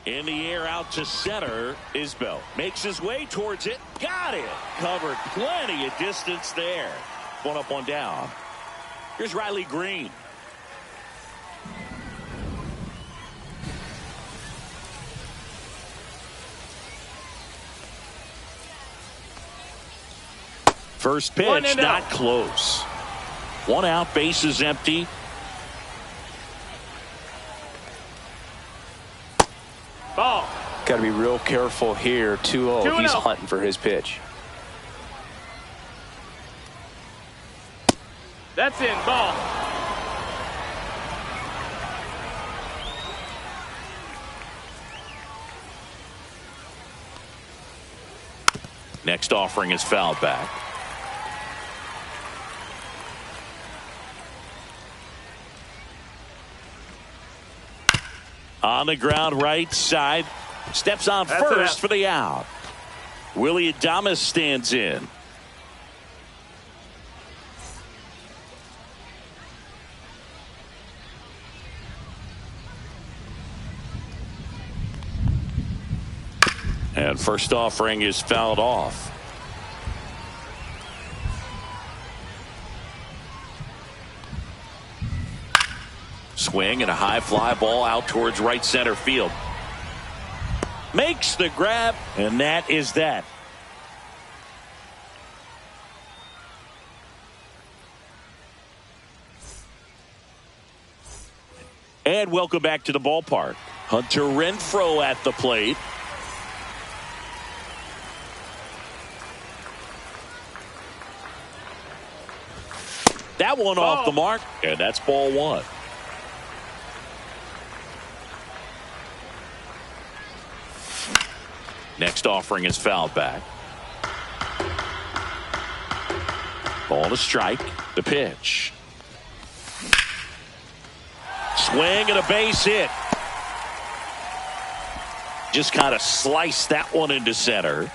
In the air out to center. Isbell makes his way towards it. Got it. Covered plenty of distance there. One up, one down. Here's Riley Green. First pitch, not close. One out, bases empty. Ball. Got to be real careful here. 2-0. He's hunting for his pitch. That's in. Ball. Next offering is fouled back. On the ground right side. Steps on first for the out. Willie Adames stands in. And first offering is fouled off. Swing and a high fly ball out towards right center field. Makes the grab, and that is that. And welcome back to the ballpark. Hunter Renfroe at the plate. That one off the mark, and that's ball one. Next offering is fouled back. Ball to strike. The pitch. Swing and a base hit. Just kind of sliced that one into center.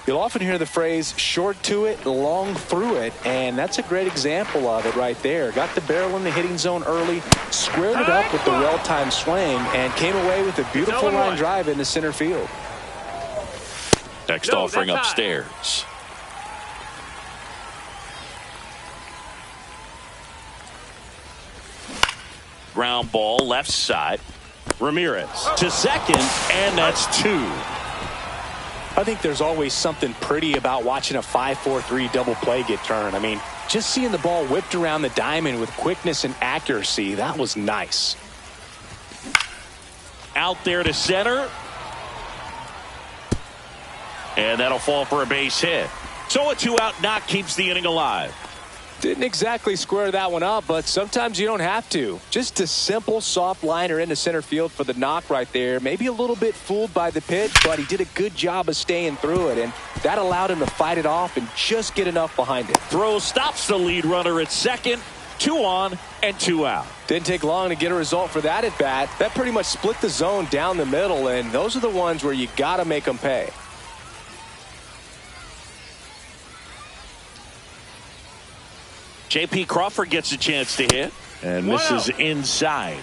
You'll often hear the phrase short to it, long through it, and that's a great example of it right there. Got the barrel in the hitting zone early, squared it up with the well-timed swing, and came away with a beautiful line drive into center field. Next offering upstairs. Ground ball left side. Ramirez to second, and that's two. I think there's always something pretty about watching a 5-4-3 double play get turned. I mean, just seeing the ball whipped around the diamond with quickness and accuracy, that was nice. Out there to center. And that'll fall for a base hit. So a two-out knock keeps the inning alive. Didn't exactly square that one up, but sometimes you don't have to. Just a simple soft liner into center field for the knock right there. Maybe a little bit fooled by the pitch, but he did a good job of staying through it, and that allowed him to fight it off and just get enough behind it. Throw stops the lead runner at second. 2 on and 2 out. Didn't take long to get a result for that at bat. That pretty much split the zone down the middle, and those are the ones where you got to make them pay. J.P. Crawford gets a chance to hit, and this is inside.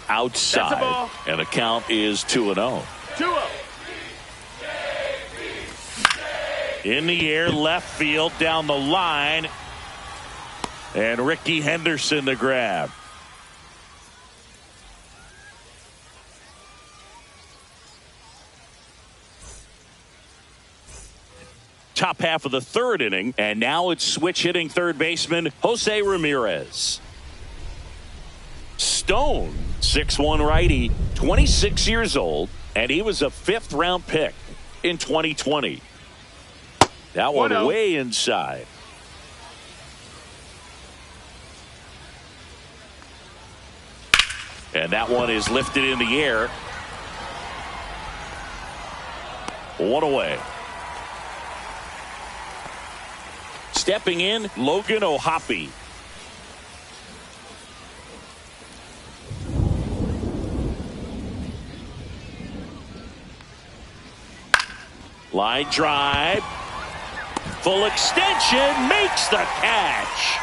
Outside, and the count is 2-0. 2-0. In the air, left field, down the line, and Ricky Henderson the grab. Top half of the third inning, and now it's switch hitting third baseman Jose Ramirez. Stone, 6'1" righty, 26 years old, and he was a 5th round pick in 2020. That one way inside. And that one is lifted in the air. 1 away. Stepping in, Logan O'Hoppe. Line drive. Full extension, makes the catch.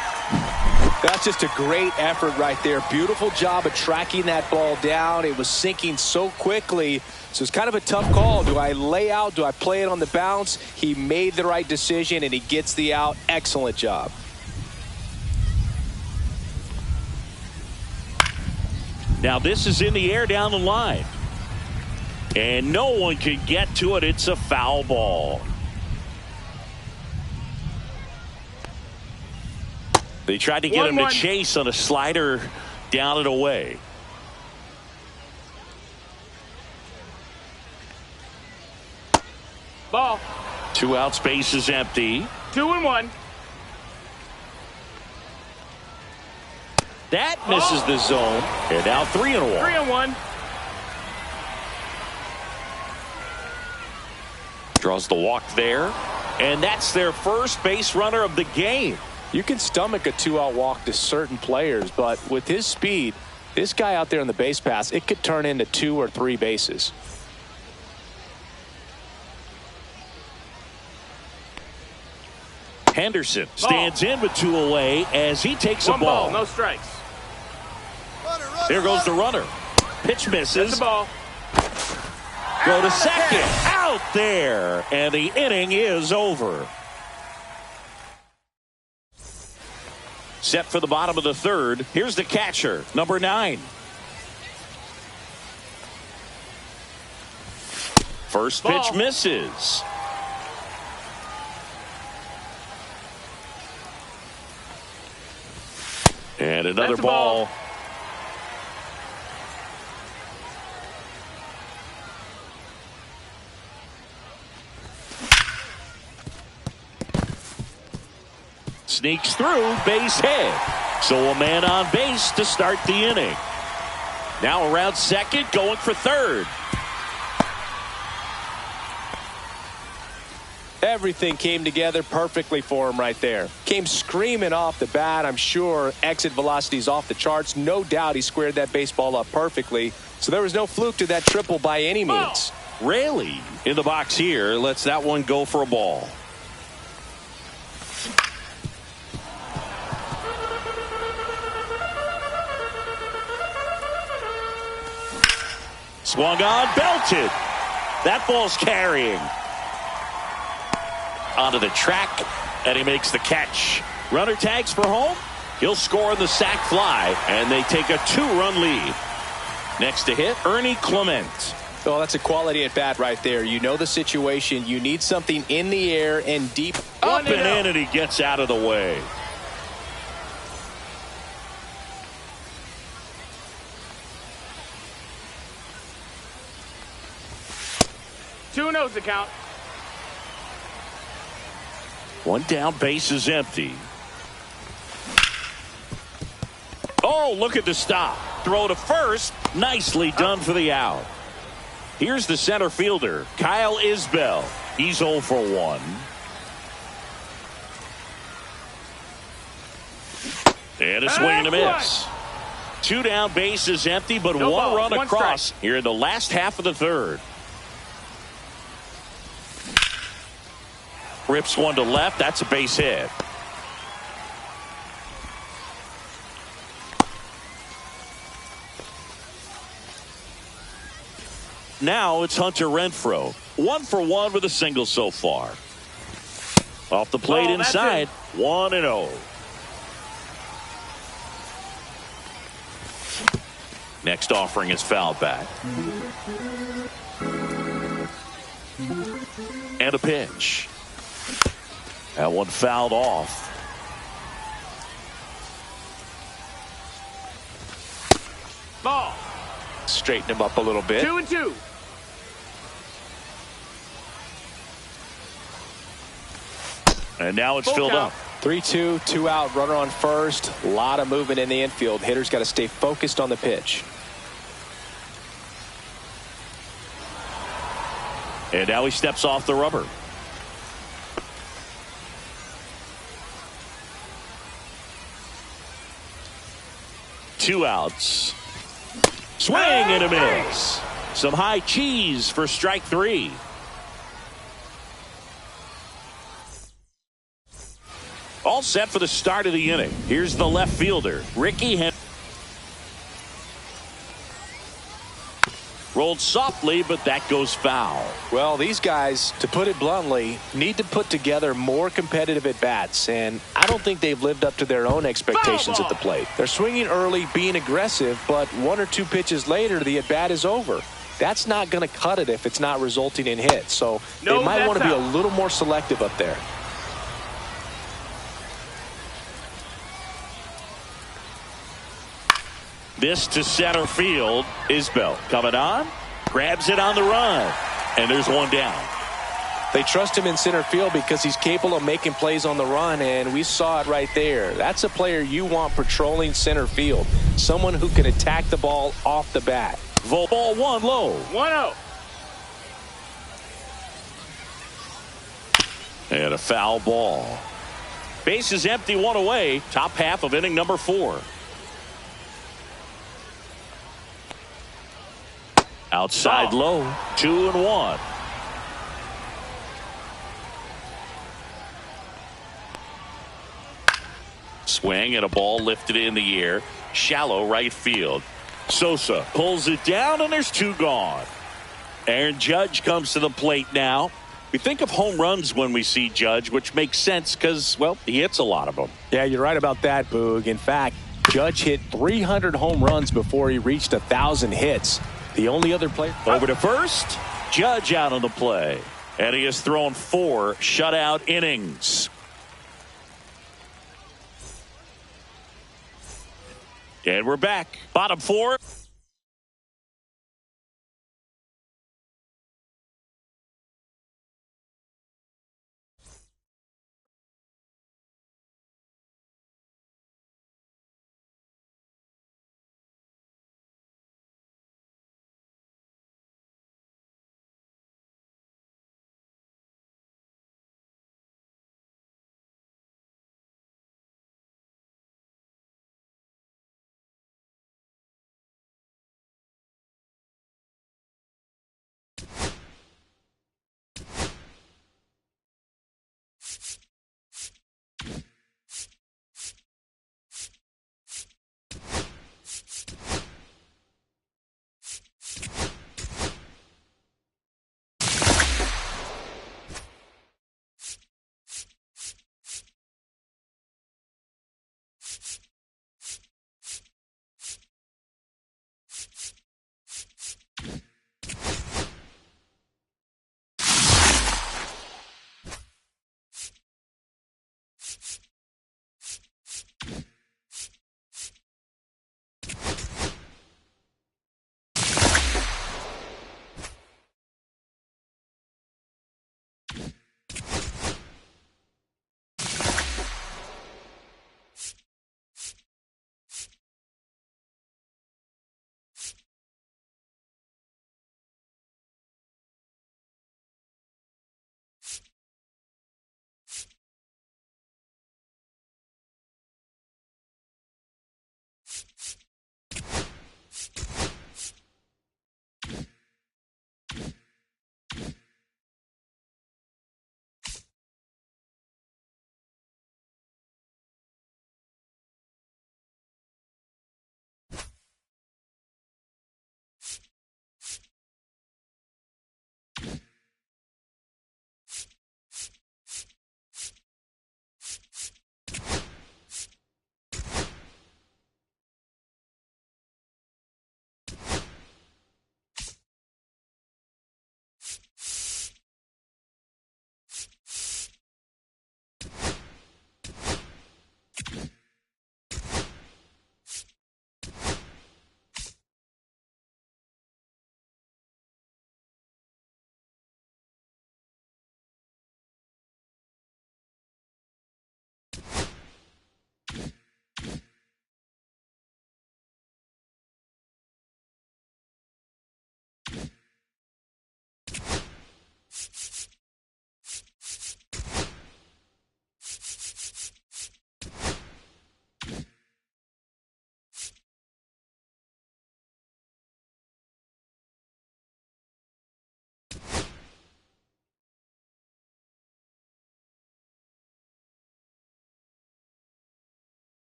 That's just a great effort right there. Beautiful job of tracking that ball down. It was sinking so quickly. So it's kind of a tough call. Do I lay out? Do I play it on the bounce? He made the right decision, and he gets the out. Excellent job. Now this is in the air down the line. And no one can get to it. It's a foul ball. They tried to get him to chase on a slider down and away. Ball. 2 outs, base is empty. 2-1. That misses the zone. And now 3-1. 3-1. Draws the walk there. And that's their first base runner of the game. You can stomach a 2-out walk to certain players, but with his speed, this guy out there on the base pass, it could turn into 2 or 3 bases. Henderson stands in with 2 away as he takes a ball. No strikes. There goes the runner. Pitch misses. That's the ball. Go to second. Out there. And the inning is over. Set for the bottom of the third. Here's the catcher, number 9. First pitch misses. And another ball. Sneaks through, base hit. So a man on base to start the inning. Now around second, going for third. Everything came together perfectly for him right there. Came screaming off the bat. I'm sure exit velocity's off the charts. No doubt he squared that baseball up perfectly. So there was no fluke to that triple by any means. Raley in the box here lets that one go for a ball. Swung on, belted. That ball's carrying. Onto the track, and he makes the catch. Runner tags for home. He'll score on the sac fly, and they take a 2-run lead. Next to hit, Ernie Clement. Oh, that's a quality at bat right there. You know the situation. You need something in the air and deep. Up and in, and he gets out of the way. Two no's the count. One down, base is empty. Oh, look at the stop. Throw to first. Nicely done for the out. Here's the center fielder, Kyle Isbell. He's 0 for 1. And a swing and a miss. 2 down, base is empty, but No one ball, run one across strike. here in the last half of the third. Rips one to left. That's a base hit. Now it's Hunter Renfroe. 1 for 1 with a single so far. Off the plate inside. 1-0. Next offering is fouled back. And a pitch. That one fouled off. Ball. Straighten him up a little bit. 2-2. And now it's filled up. 3-2, 2 out, runner on first. A lot of movement in the infield. Hitter's got to stay focused on the pitch. And now he steps off the rubber. Two outs. Swing and a miss. Some high cheese for strike 3. All set for the start of the inning. Here's the left fielder, Ricky. Rolled softly, but that goes foul. Well, these guys, to put it bluntly, need to put together more competitive at-bats, and I don't think they've lived up to their own expectations at the plate. They're swinging early, being aggressive, but 1 or 2 pitches later, the at-bat is over. That's not going to cut it if it's not resulting in hits, so they might want to be a little more selective up there. This to center field. Isbell coming on, grabs it on the run, and there's one down. They trust him in center field because he's capable of making plays on the run, and we saw it right there. That's a player you want patrolling center field, someone who can attack the ball off the bat. Ball 1 low. 1-0. And a foul ball. Base is empty, 1 away. Top half of inning number 4. Outside low, 2-1. Swing and a ball lifted in the air. Shallow right field. Sosa pulls it down, and there's 2 gone. Aaron Judge comes to the plate now. We think of home runs when we see Judge, which makes sense because, well, he hits a lot of them. Yeah, you're right about that, Boog. In fact, Judge hit 300 home runs before he reached 1,000 hits. The only other player. Over to first. Judge out on the play. And he has thrown 4 shutout innings. And we're back. Bottom 4.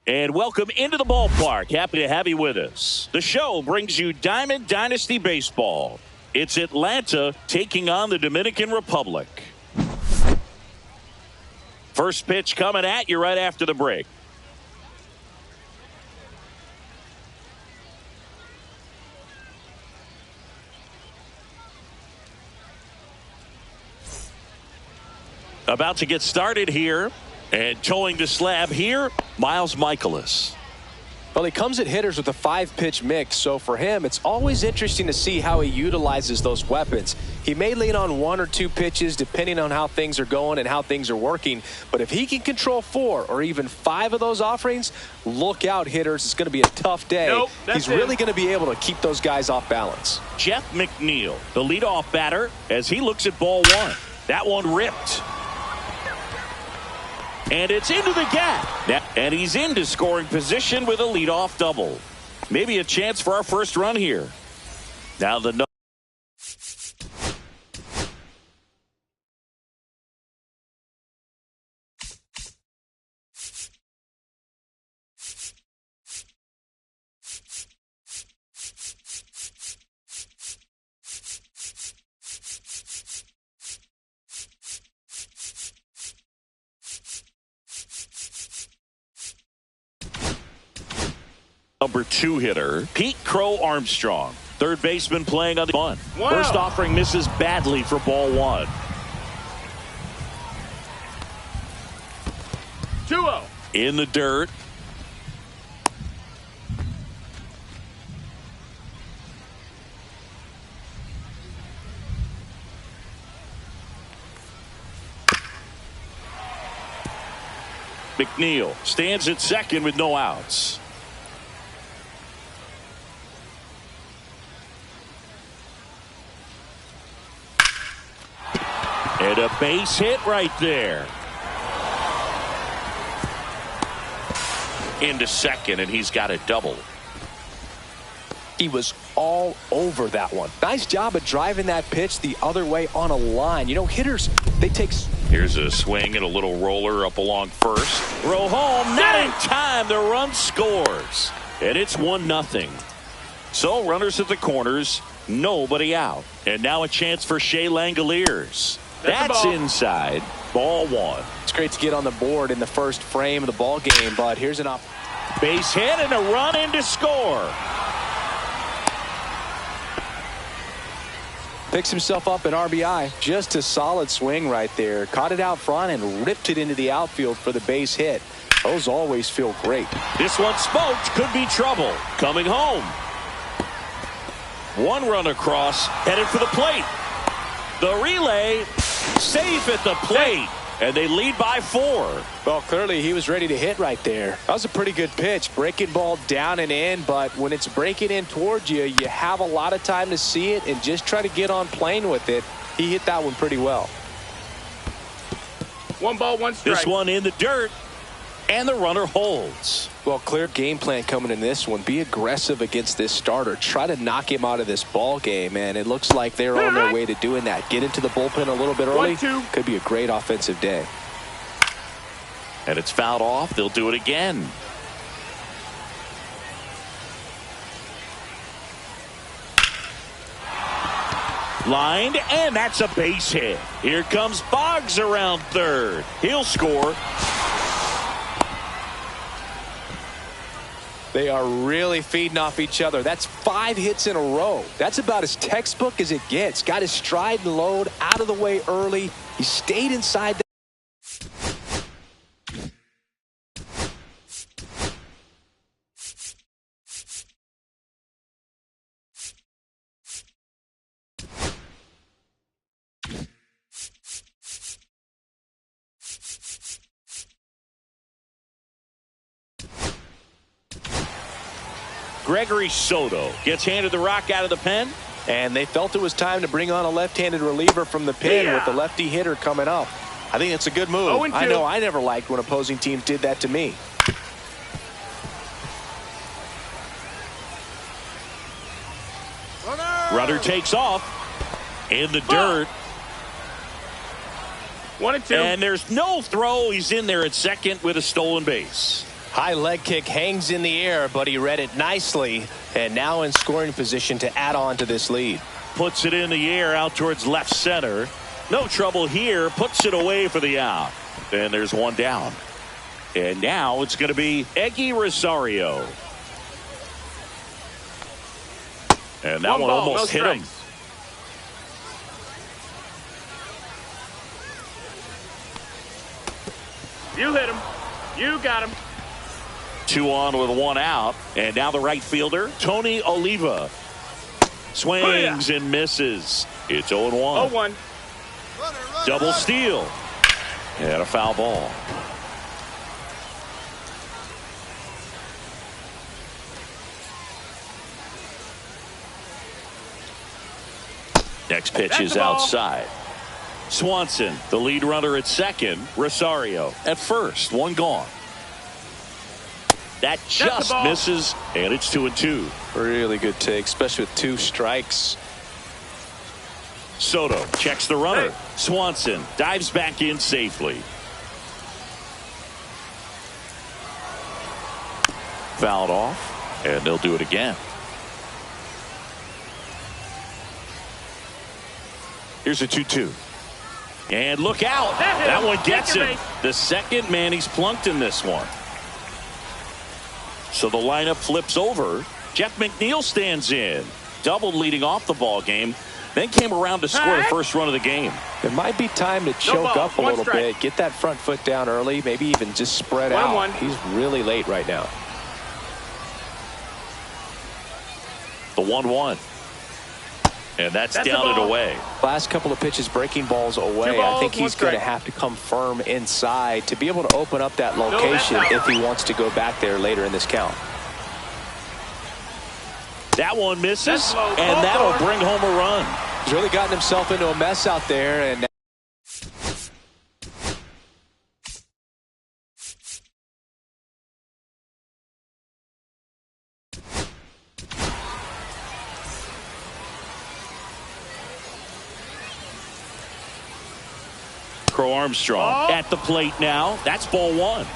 And welcome into the ballpark. Happy to have you with us. The show brings you Diamond Dynasty Baseball. It's Atlanta taking on the Dominican Republic. First pitch coming at you right after the break. About to get started here. And towing the slab here, Miles Michaelis. Well, he comes at hitters with a 5-pitch mix, so for him, it's always interesting to see how he utilizes those weapons. He may lean on 1 or 2 pitches depending on how things are going and how things are working, but if he can control 4 or even 5 of those offerings, look out, hitters. It's going to be a tough day. Nope, He's really going to be able to keep those guys off balance. Jeff McNeil, the leadoff batter, as he looks at ball 1. That one ripped. And it's into the gap. And he's into scoring position with a leadoff double. Maybe a chance for our first run here. Now the number 2 hitter, Pete Crow Armstrong. Third baseman playing on the one. Wow. First offering misses badly for ball 1. 2-0. In the dirt. McNeil stands at second with no outs. And a base hit right there. Into second, and he's got a double. He was all over that one. Nice job of driving that pitch the other way on a line. You know, hitters, they take... Here's a swing and a little roller up along first. Throw home, not in time. The run scores. And it's 1-0. So runners at the corners, nobody out. And now a chance for Shea Langoliers. That's inside. Ball 1. It's great to get on the board in the first frame of the ball game, but here's an base hit and a run in to score. Picks himself up an RBI. Just a solid swing right there. Caught it out front and ripped it into the outfield for the base hit. Those always feel great. This one smoked. Could be trouble. Coming home. 1 run across. Headed for the plate. The relay. Safe at the plate. And they lead by 4. Well, clearly he was ready to hit right there. That was a pretty good pitch. Breaking ball down and in, but when it's breaking in towards you, you have a lot of time to see it and just try to get on plane with it. He hit that one pretty well. 1 ball, 1 strike. This one in the dirt, and the runner holds. Well, clear game plan coming in this one. Be aggressive against this starter. Try to knock him out of this ball game, and it looks like they're on their way to doing that. Get into the bullpen a little bit early. 1-2. Could be a great offensive day. And it's fouled off. They'll do it again. Lined, and that's a base hit. Here comes Boggs around third. He'll score. They are really feeding off each other. That's 5 hits in a row. That's about as textbook as it gets. Got his stride and load out of the way early. He stayed inside. Gregory Soto gets handed the rock out of the pen. And they felt it was time to bring on a left-handed reliever from the pen with the lefty hitter coming up. I think it's a good move. 0-2. I know I never liked when opposing teams did that to me. Runner takes off in the dirt. 1-2. And there's no throw. He's in there at second with a stolen base. High leg kick hangs in the air, but he read it nicely, and now in scoring position to add on to this lead. Puts it in the air out towards left center. No trouble here. Puts it away for the out. And there's one down. And now it's going to be Eggy Rosario. And that 1 one ball, almost no hit him. strikes. You hit him. You got him. 2 on with 1 out. And now the right fielder, Tony Oliva. Swings and misses. It's 0-1. 0-1. Double steal. And a foul ball. Next pitch is outside. Swanson, the lead runner at second. Rosario at first. 1 gone. That just misses, and it's 2-2. Really good take, especially with 2 strikes. Soto checks the runner. Swanson dives back in safely. Fouled off, and they'll do it again. Here's a 2-2. And look out. That one gets him. The second man he's plunked in this one. So the lineup flips over. Jeff McNeil stands in. Doubled leading off the ball game. Then came around to score the first run of the game. It might be time to choke up a little bit. Get that front foot down early. Maybe even just spread out. He's really late right now. The 1-1. And that's down and away. Last couple of pitches breaking balls away. I think he's going to have to come firm inside to be able to open up that location if he wants to go back there later in this count. That one misses, and that'll bring home a run. He's really gotten himself into a mess out there, and Crow Armstrong at the plate now. That's ball 1.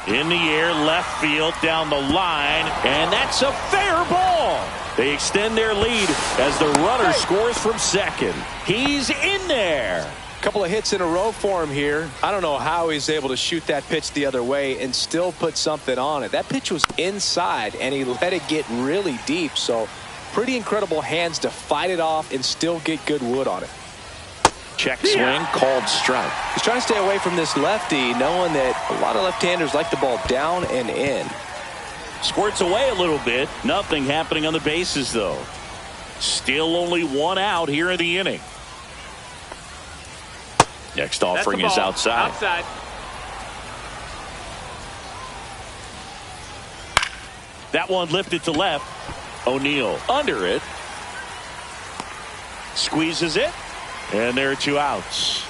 In the air, left field, down the line, and that's a fair ball. They extend their lead as the runner scores from second. He's in there. a couple of hits in a row for him here. I don't know how he's able to shoot that pitch the other way and still put something on it. That pitch was inside, and he let it get really deep. So pretty incredible hands to fight it off and still get good wood on it. Check swing, called strike. He's trying to stay away from this lefty, knowing that a lot of left-handers like the ball down and in. Squirts away a little bit. Nothing happening on the bases, though. Still only 1 out here in the inning. Next offering is outside. That one lifted to left. O'Neill under it. Squeezes it. And there are 2 outs.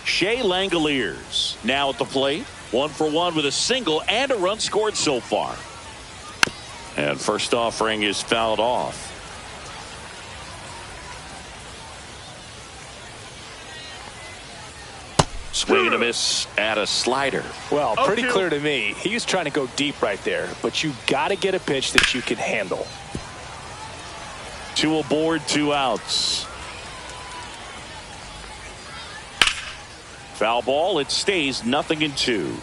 Shea Langoliers now at the plate. 1 for 1 with a single and a run scored so far. And first offering is fouled off. Swing and a miss at a slider. Well, pretty clear to me. He was trying to go deep right there, but you got to get a pitch that you can handle. 2 aboard, 2 outs. Foul ball. It stays 0-2.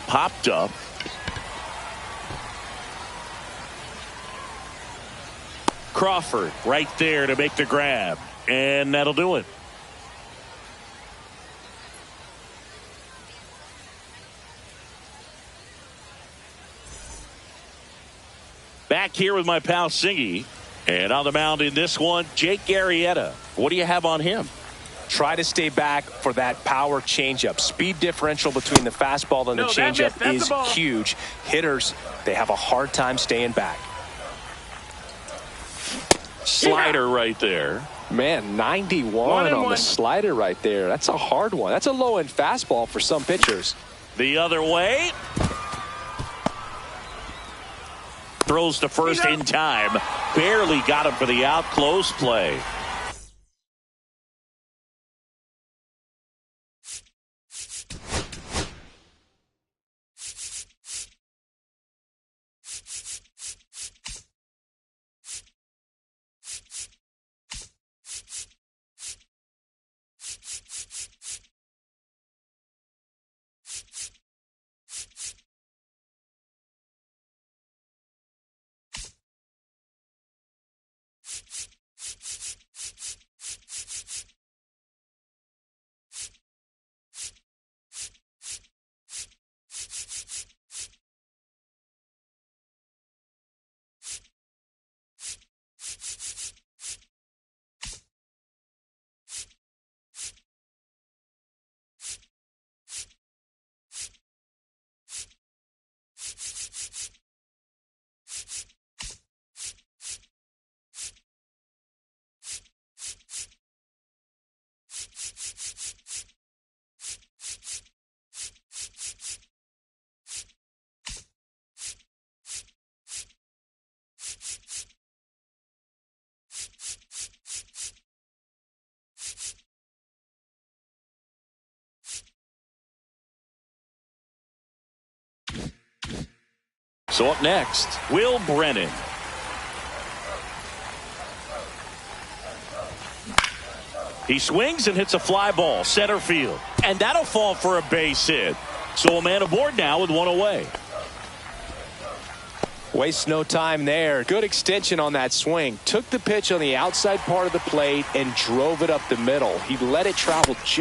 Popped up. Crawford right there to make the grab, and that'll do it. Back here with my pal Singy, and on the mound in this one, Jake Arrieta. What do you have on him? Try to stay back for that power changeup. Speed differential between the fastball and the changeup is huge. Hitters, they have a hard time staying back. Slider right there. Man, 91 on the slider right there. That's a hard one. That's a low-end fastball for some pitchers. The other way. Throws to first in time. Barely got him for the out. Close play. So up next, Will Brennan. He swings and hits a fly ball center field, and that'll fall for a base hit. So a man aboard now with 1 away. Waste no time there. Good extension on that swing. Took the pitch on the outside part of the plate and drove it up the middle. He let it travel just